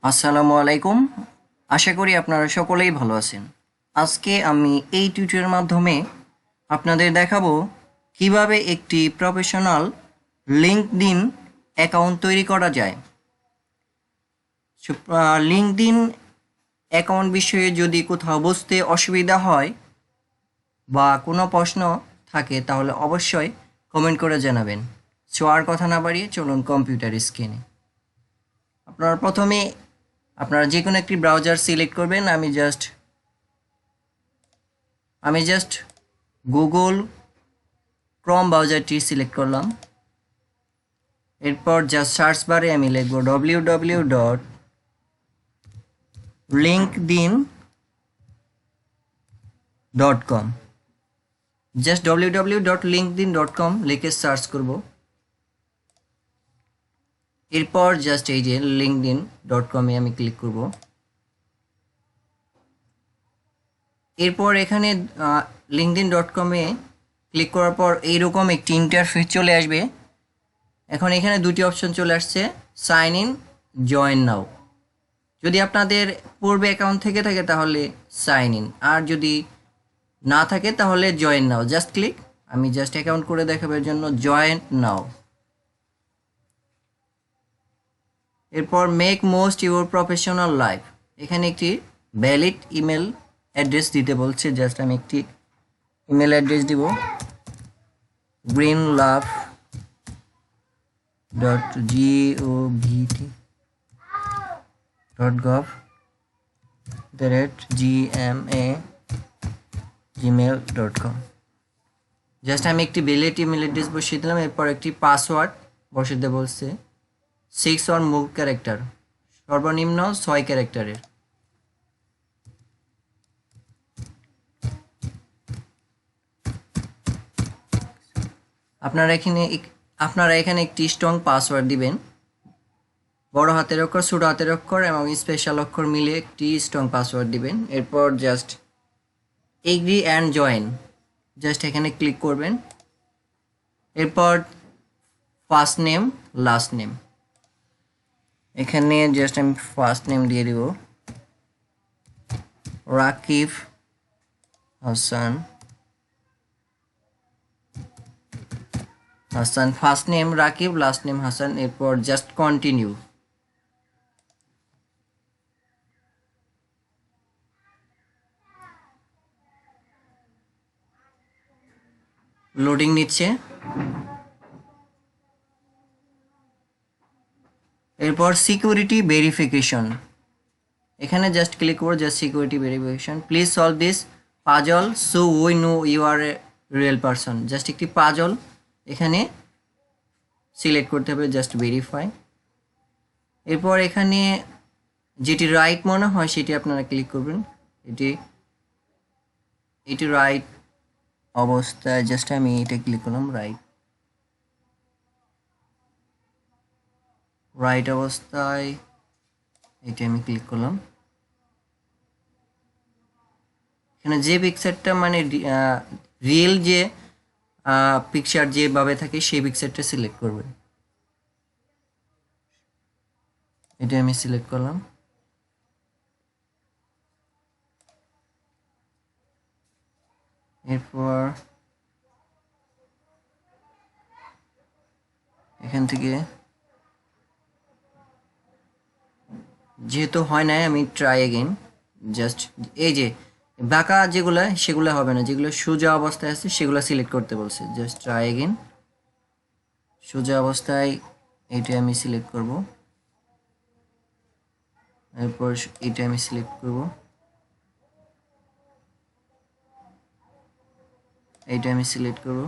আসসালামু আলাইকুম। আশা করি আপনারা সকলেই ভালো আছেন। আজকে আমি এই টিউটোরিয়ালের মাধ্যমে আপনাদের দেখাবো কিভাবে একটি প্রফেশনাল লিঙ্কডইন অ্যাকাউন্ট তৈরি করা যায়। লিঙ্কডইন অ্যাকাউন্ট বিষয়ে যদি কোথাও বুঝতে অসুবিধা হয় বা কোনো প্রশ্ন থাকে তাহলে অবশ্যই কমেন্ট করে জানাবেন। সো আর কথা না বাড়িয়ে চলুন কম্পিউটার স্ক্রিনে। আপনারা যে কোনো একটি ব্রাউজার সিলেক্ট করবেন। আমি জাস্ট গুগল ক্রোম ব্রাউজারটি সিলেক্ট করলাম। এরপর জাস্ট সার্চ বারে আমি লিখব www.linkedin.com। জাস্ট www.linkedin.com লিখে সার্চ করব। এরপর জাস্ট এই যে linkedin.com এ আমি ক্লিক করব। এরপর এখানে linkedin.com এ ক্লিক করার পর এইরকম একটি ইন্টারফেস চলে আসবে। এখন এখানে দুটি অপশন চলে আসছে, সাইন ইন, জয়েন নাও। যদি আপনাদের পূর্বে অ্যাকাউন্ট থেকে থাকে তাহলে সাইন ইন, আর যদি না থাকে তাহলে জয়েন নাও। জাস্ট ক্লিক, আমি জাস্ট অ্যাকাউন্ট করে দেখাবার জন্য জয়েন নাও। এরপর make most your professional life, এখানে একটি ভ্যালিড ইমেল অ্যাড্রেস দিতে বলছে। জাস্ট আমি একটি ইমেল অ্যাড্রেস দিব, greenlove.govt@gmail.com। জাস্ট আমি একটি ভ্যালিড ইমেল অ্যাড্রেস বসিয়ে দিলাম। এরপর একটি পাসওয়ার্ড বসাতে বলছে, 6 or more ক্যারেক্টার, সর্বনিম্ন 6 ক্যারেক্টারের। আপনারা এখানে একটি স্ট্রং পাসওয়ার্ড দিবেন। বড় হাতের অক্ষর, ছোট হাতের অক্ষর এবং স্পেশাল অক্ষর মিলে একটি স্ট্রং পাসওয়ার্ড দিবেন। এরপর just agree and join, just এখানে ক্লিক করবেন। এরপর ফার্স্ট নেম, লাস্ট নেম, এখানে জাস্ট আমি ফার্স্ট নেম দিয়ে দিব Rakib Hasan. First name Rakib, last name Hasan. এরপর জাস্ট কন্টিনিউ। লোডিং নিচ্ছে। এরপর সিকিউরিটি ভেরিফিকেশন, এখানে জাস্ট ক্লিক করব, just security verification, please solve this puzzle so we know you are a real person. Just একটি পাজল এখানে সিলেক্ট করতে হবে, জাস্ট ভেরিফাই। এরপর এখানে যেটি রাইট মনে হয় সেটি আপনারা ক্লিক করবেন। এটি রাইট অবস্থায়, জাস্ট আমি এটা ক্লিক করলাম, রাইট অবস্থায় এটি আমি ক্লিক করলাম। এখানে যে পিকচারটা মানে রিয়েল যে পিকচার যেভাবে থাকে সেই পিকচারটা সিলেক্ট করবেন। এটা আমি সিলেক্ট করলাম। এরপর এখান থেকে যেহেতু হয় নাই আমি ট্রাই এগেইন। জাস্ট এই যে বাঁকা যেগুলো সেগুলো হবে না, যেগুলো সোজা অবস্থায় আছে সেগুলো সিলেক্ট করতে বলছে। জাস্ট ট্রাই এগেইন, সোজা অবস্থায় এইটা আমি সিলেক্ট করব। এরপর এটা আমি সিলেক্ট করব, এইটা আমি সিলেক্ট করব।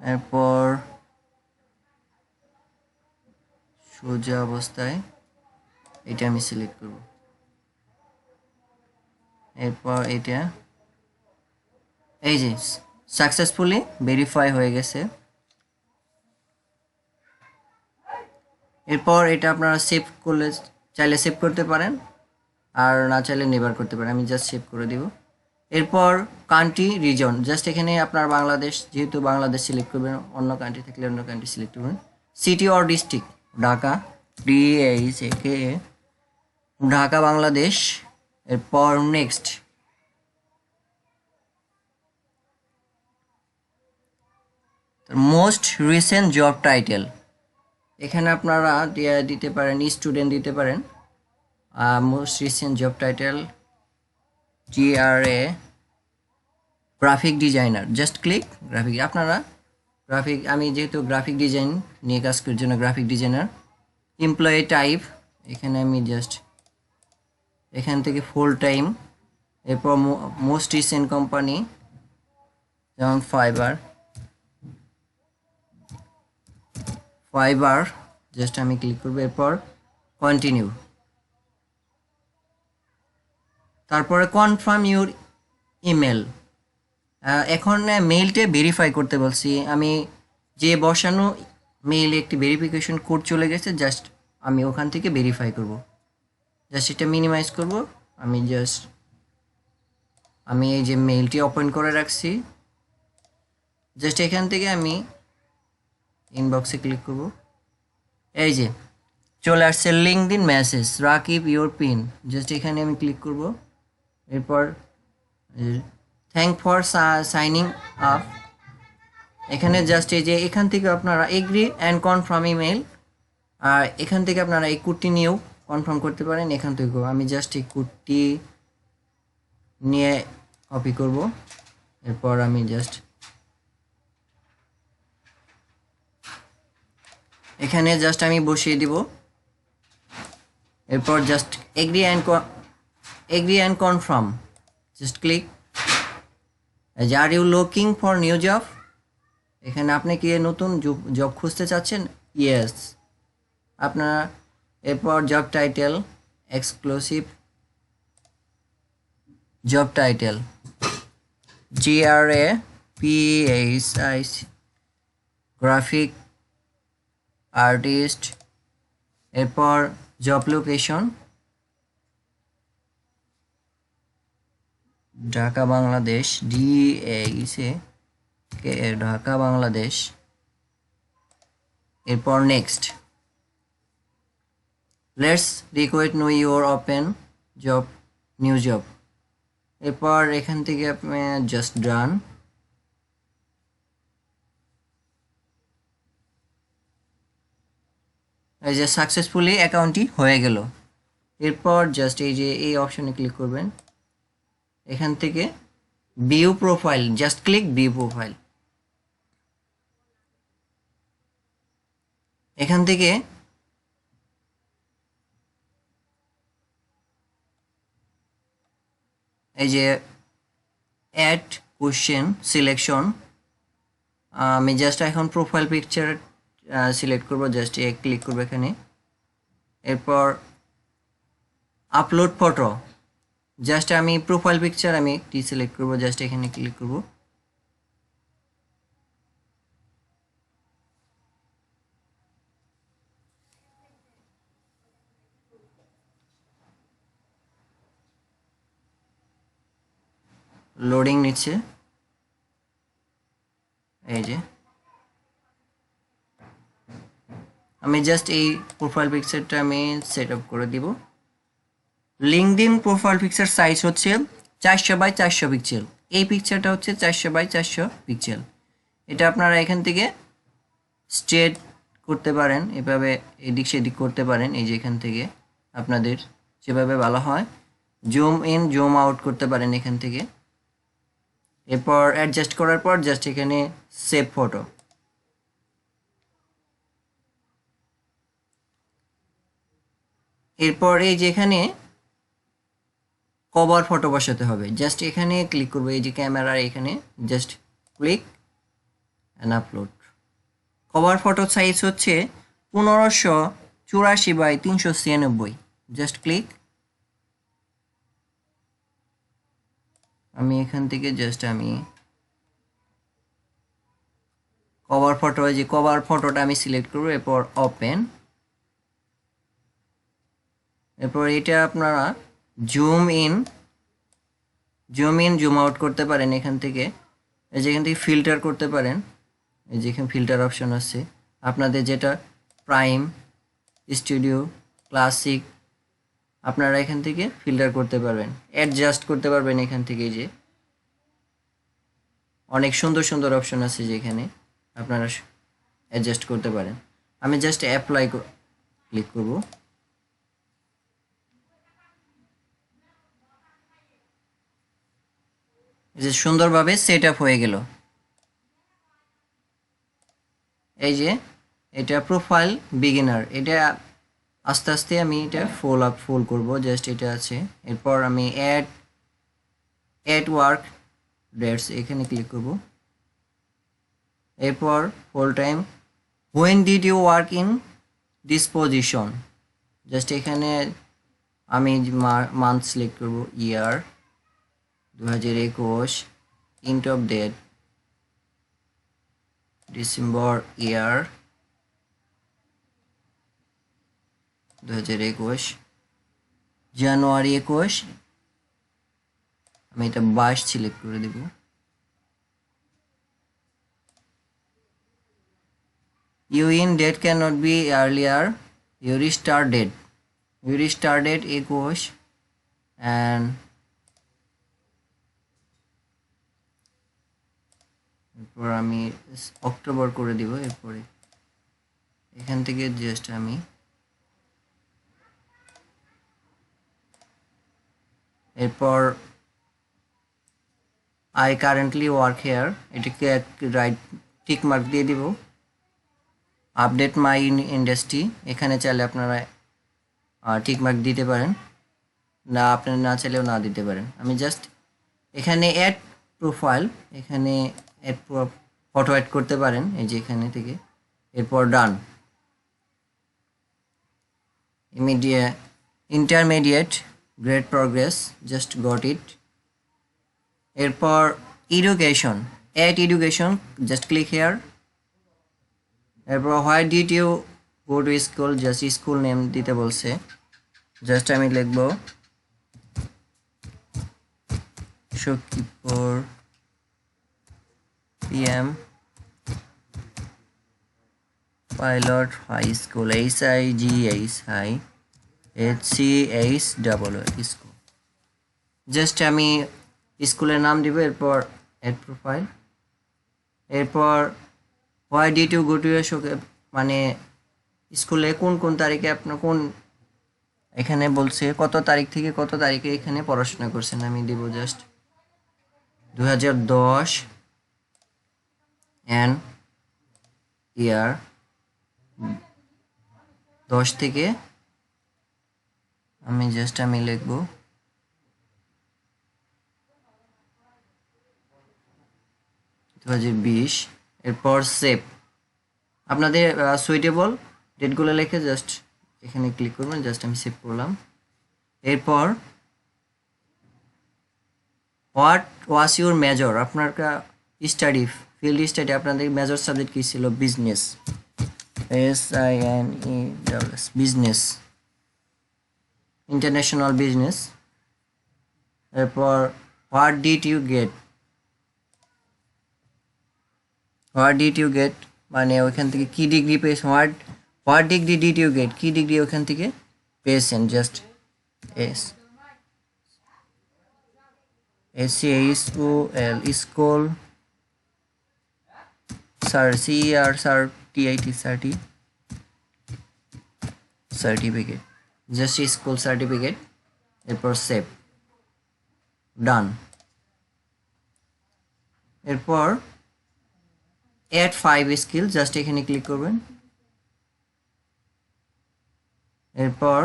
এরপর সোজা অবস্থায় এটা আমি সিলেক্ট করব। এরপর এটা এই যে সাকসেসফুলি ভেরিফাই হয়ে গেছে। এরপর এটা আপনারা সেভ করলে চাইলে সেভ করতে পারেন, আর না চাইলে নেভার করতে পারেন। আমি জাস্ট সেভ করে দিব। এরপর কান্ট্রি, রিজন, জাস্ট এখানে আপনার বাংলাদেশ, যেহেতু বাংলাদেশ সিলেক্ট করবেন, অন্য কান্ট্রি থাকলে অন্য কান্ট্রি সিলেক্ট করবেন। City or district, Dhaka, DHAKA, Dhaka Bangladesh. এরপর next, most recent job title, এখানে আপনারা দিতে পারেন স্টুডেন্ট দিতে পারেন। Most recent job title GRA graphic designer, just click graphic. আপনারা গ্রাফিক, আমি যেহেতু গ্রাফিক ডিজাইন নিয়ে কাজ করার জন্য গ্রাফিক ডিজাইনার। এমপ্লয়ি টাইপ, এখানে আমি জাস্ট এখান থেকে ফুল টাইম। এরপর মোস্ট রিসেন্ট কোম্পানি যেমন ফাইবার, জাস্ট আমি ক্লিক করবো। এরপর কন্টিনিউ। তারপরে কনফার্ম ইউর ইমেল। এখন মেইলটা ভেরিফাই করতে বলছি আমি, যে বসানো মেইলে একটি ভেরিফিকেশন কোড চলে গেছে, জাস্ট আমি ওখান থেকে ভেরিফাই করব। জাস্ট এটা মিনিমাইজ করব। আমি এই যে মেইলটি ওপেন করে রাখছি, জাস্ট এখান থেকে আমি ইনবক্সে ক্লিক করব। এই যে চলে আসছে LinkedIn message, Rakib your pin, just এখানে আমি ক্লিক করব। এরপর থ্যাংক ফর সাইনিং আপ, এখানে জাস্ট এই যে এখান থেকে আপনারা এগ্রি অ্যান্ড কনফার্ম ইমেল, আর এখান থেকে আপনারা এই কোডটি নিয়েও কনফার্ম করতে পারেন। এখান থেকেও আমি জাস্ট এই কোডটি নিয়ে কপি করব। এরপর আমি জাস্ট এখানে জাস্ট আমি বসিয়ে দিব। এরপর just agree and confirm, just click. Are you looking for new job, এখানে আপনি কি নতুন জব খুঁজতে চাচ্ছেন? ইয়েস। আপনার এরপর job title, exclusive job title GRA PHIC graphic artist. এরপর job location Dhaka Bangladesh, DHAKA Dhaka Bangladesh. এরপর next, let's request no your open job, new job. এরপর এখান থেকে আপনি জাস্ট ডান। এই যে সাকসেসফুলি অ্যাকাউন্টটি হয়ে গেল। এরপর জাস্ট এই যে এই অপশনে ক্লিক করবেন, এখান থেকে view profile, just click view profile. এখান থেকে এই যে অ্যাড কোশ্চেন সিলেকশন, আমি জাস্ট এখন প্রোফাইল পিকচার সিলেক্ট করব, জাস্ট ক্লিক করবো এখানে। এরপর আপলোড ফটো, জাস্ট আমি প্রোফাইল পিকচার আমি একটি সিলেক্ট করব, জাস্ট এখানে ক্লিক করব। লোডিং নিচ্ছে, এই যে আমি জাস্ট এই প্রোফাইল পিকচারটা আমি সেট আপ করে দিব। লিঙ্কডইন প্রোফাইল পিকচার সাইজ হচ্ছে 400 বাই 400 পিক্সেল। এই পিকচারটা হচ্ছে 400 বাই 400 পিক্সেল। এটা আপনারা এখান থেকে স্ট্রেট করতে পারেন, এভাবে এদিক সেদিক করতে পারেন। এই যে এখান থেকে আপনাদের যেভাবে ভালো হয়, জুম ইন জুম আউট করতে পারেন এখান থেকে। এরপর অ্যাডজাস্ট করার পর জাস্ট এখানে সেভ ফটো। এরপর এই যে এখানে কভার ফটো বসাতে হবে, জাস্ট এখানে ক্লিক করবো, এই যে ক্যামেরার এখানে just click and upload. Cover photo size হচ্ছে 1584 বাই 396, জাস্ট ক্লিক। আমি এখান থেকে জাস্ট আমি কভার ফটো, যে কভার ফটোটা আমি সিলেক্ট করবো, এরপর ওপেন। এরপর এটা আপনারা জুম ইন জুম আউট করতে পারেন এখান থেকে। এই যেখান থেকে ফিল্টার করতে পারেন, এই যেখানে ফিল্টার অপশন আছে আপনাদের, যেটা প্রাইম স্টুডিও, ক্লাসিক, আপনারা এখান থেকে ফিল্টার করতে পারবেন, অ্যাডজাস্ট করতে পারবেন এখান থেকে। যে অনেক সুন্দর সুন্দর অপশন আছে যেখানে আপনারা অ্যাডজাস্ট করতে পারেন। আমি জাস্ট অ্যাপ্লাই ক্লিক করব। যে সুন্দরভাবে সেট আপ হয়ে গেল। এই যে এটা প্রোফাইল বিগিনার, এটা আস্তে আস্তে আমি এটা ফুল করব। জাস্ট এটা আছে। এরপর আমি অ্যাড ওয়ার্ক ডেটস এখানে ক্লিক করব। এরপর full time, when did you work in this position, just এখানে আমি মান্থ সিলেক্ট করব, year 2021, end of date December, year 2021, January 21, আমি এটা 22 সিলেক্ট করে দেব। You in date can not be earlier, your start date 21, and এরপর আমি October করে দিব। এরপরে এখান থেকে জাস্ট আমি এরপর আই কারেন্টলি ওয়ার্ক হেয়ার, এটাকে রাইট টিক মার্ক দিয়ে দিব। আপডেট মাই ইন্ডাস্ট্রি, এখানে চাইলে আপনারা টিক মার্ক দিতে পারেন, না আপনারা না চাইলেও না দিতে পারেন। আমি জাস্ট এখানে অ্যাড প্রোফাইল, এখানে ফটো অ্যাড করতে পারেন এই যে এখানে থেকে। এরপর done. Intermediate grade progress, just got it. এরপর education, add education, just click here. এরপর why did you go to school, just school name দিতে বলছে, জাস্ট আমি লিখব Sakhipur PM pilot high school, HIGHSCHOO school, just আমি স্কুলের নাম দিব। এরপর অ্যাড প্রোফাইল। এরপর why did you go to মানে স্কুলে কোন কোন তারিখে আপনার এখানে বলছে কত তারিখ থেকে কত তারিখে এখানে পড়াশোনা করছেন, আমি দিব জাস্ট 2010 অ্যান্ড ইয়ার 10 থেকে আমি লিখব 2020। এরপর সেভ, আপনাদের সুইটেবল ডেটগুলো লিখে জাস্ট এখানে ক্লিক করবেন, জাস্ট আমি সেভ করলাম। এরপর হোয়াট ওয়াজ ইউর মেজর, আপনার স্টাডি ফিল্ড স্টাডি, আপনাদের মেজর সাবজেক্ট কী ছিল, business, SINES, business, international business. এরপর হোয়াট ডিড ইউ গেট, মানে ওইখান থেকে কি ডিগ্রি পেয়েছেন, what degree did you get, কি ডিগ্রি ওখান থেকে পেয়েছেন, just SCHOOL school, certificate, just school certificate. এরপর সেভ, ডান। এরপর অ্যাড 5 স্কিল, জাস্ট এখানে ক্লিক করবেন। এরপর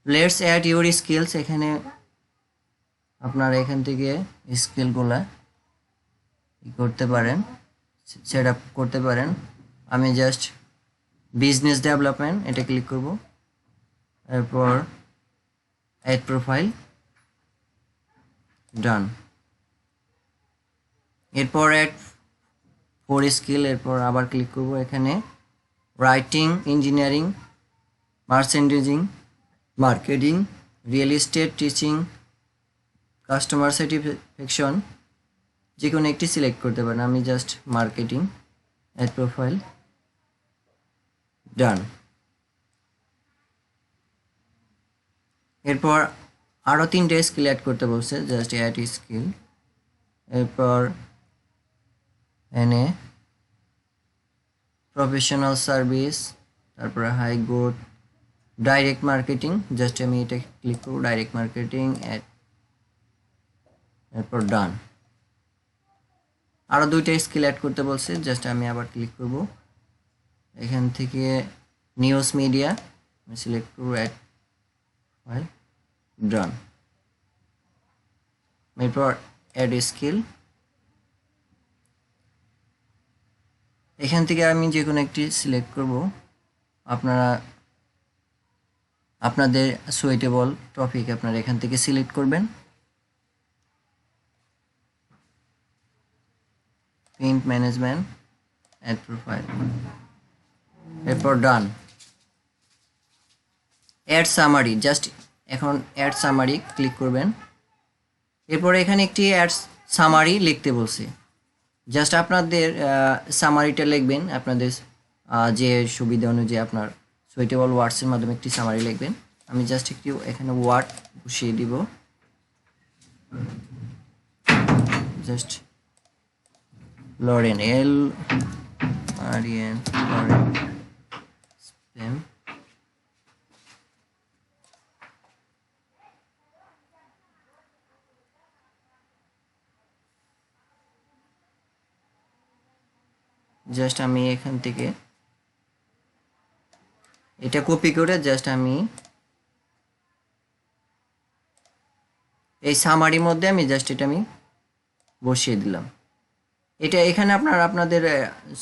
লেটস অ্যাড ইউর স্কিলস, এখানে আপনারা এখান থেকে স্কিলগুলা করতে পারেন, সেট আপ করতে পারেন। আমি জাস্ট বিজনেস ডেভেলপমেন্ট এটা ক্লিক করব। এরপর অ্যাড প্রোফাইল, ডান। এরপর অ্যাড 4 স্কিল, এরপর আবার ক্লিক করব এখানে writing, engineering, merchandising, marketing, real estate, teaching, customer satisfaction, যে কোনো একটি সিলেক্ট করতে পারেন। আমি just marketing, add profile, done. এরপর আরও 3টে স্কিল অ্যাড করতে বলছে, জাস্ট অ্যাড স্কিল। এরপর এনে প্রফেশনাল সার্ভিস, তারপরে high growth, direct marketing, just আমি এটা ক্লিক করব, ডাইরেক্ট মার্কেটিং অ্যাড, এরপর ডান। আরও 2টা স্কিল অ্যাড করতে বলছে, জাস্ট আমি আবার ক্লিক করব, এখান থেকে নিউজ মিডিয়া আমি সিলেক্ট করব, অ্যাড ফাইল, ডান। এরপর অ্যাড স্কিল, এখান থেকে আমি যে কোনো একটি সিলেক্ট করব, আপনারা আপনাদের সুইটেবল টপিক আপনারা এখান থেকে সিলেক্ট করবেন। প্রিন্ট ম্যানেজমেন্ট, অ্যাড প্রোফাইল, এরপর ডান। অ্যাড সামারি, জাস্ট এখন অ্যাড সামারি ক্লিক করবেন। এরপর এখানে একটি অ্যাড সামারি লিখতে বলছে, জাস্ট আপনাদের সামারিটা লিখবেন আপনাদের যে সুবিধা অনুযায়ী আপনার সুইটেবল ওয়ার্ডসের মাধ্যমে একটি সামারি লিখবেন। আমি জাস্ট একটি এখানে ওয়ার্ড বসিয়ে দিব, জাস্ট লরেন, LREN, লরেন স্প্যাম, জাস্ট আমি এখান থেকে এটা কপি করে জাস্ট আমি এই সামারির মধ্যে আমি জাস্ট এটা আমি বসিয়ে দিলাম। এটা এখানে আপনাদের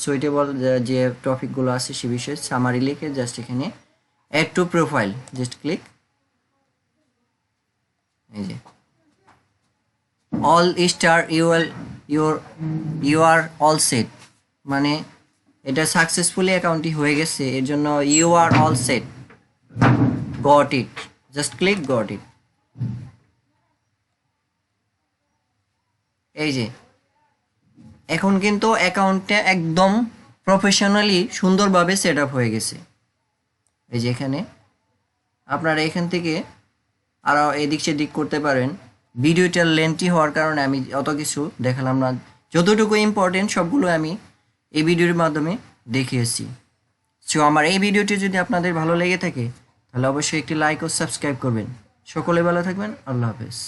সুইটেবল যে টপিকগুলো আছে সে বিষয়ে সামারি লিখে জাস্ট এখানে add to profile, just click. এই যে all star you are all set, মানে এটা সাকসেসফুলি অ্যাকাউন্টটি হয়ে গেছে, এর জন্য you are all set, got it, just click got it. এই যে এখন কিন্তু অ্যাকাউন্টটা একদম প্রফেশনালি সুন্দরভাবে সেট আপ হয়ে গেছে। এই যে এখানে আপনারা এখান থেকে আরও এদিক সেদিক করতে পারেন। ভিডিওটা লেন্থি হওয়ার কারণে আমি অত কিছু দেখালাম না, যতটুকু ইম্পর্টেন্ট সবগুলো আমি এই ভিডিওর মাধ্যমে দেখিয়েছি। সো আমার এই ভিডিওটি যদি আপনাদের ভালো লেগে থাকে তাহলে অবশ্যই একটি লাইক ও সাবস্ক্রাইব করবেন। সকলে ভালো থাকবেন, আল্লাহ হাফেজ।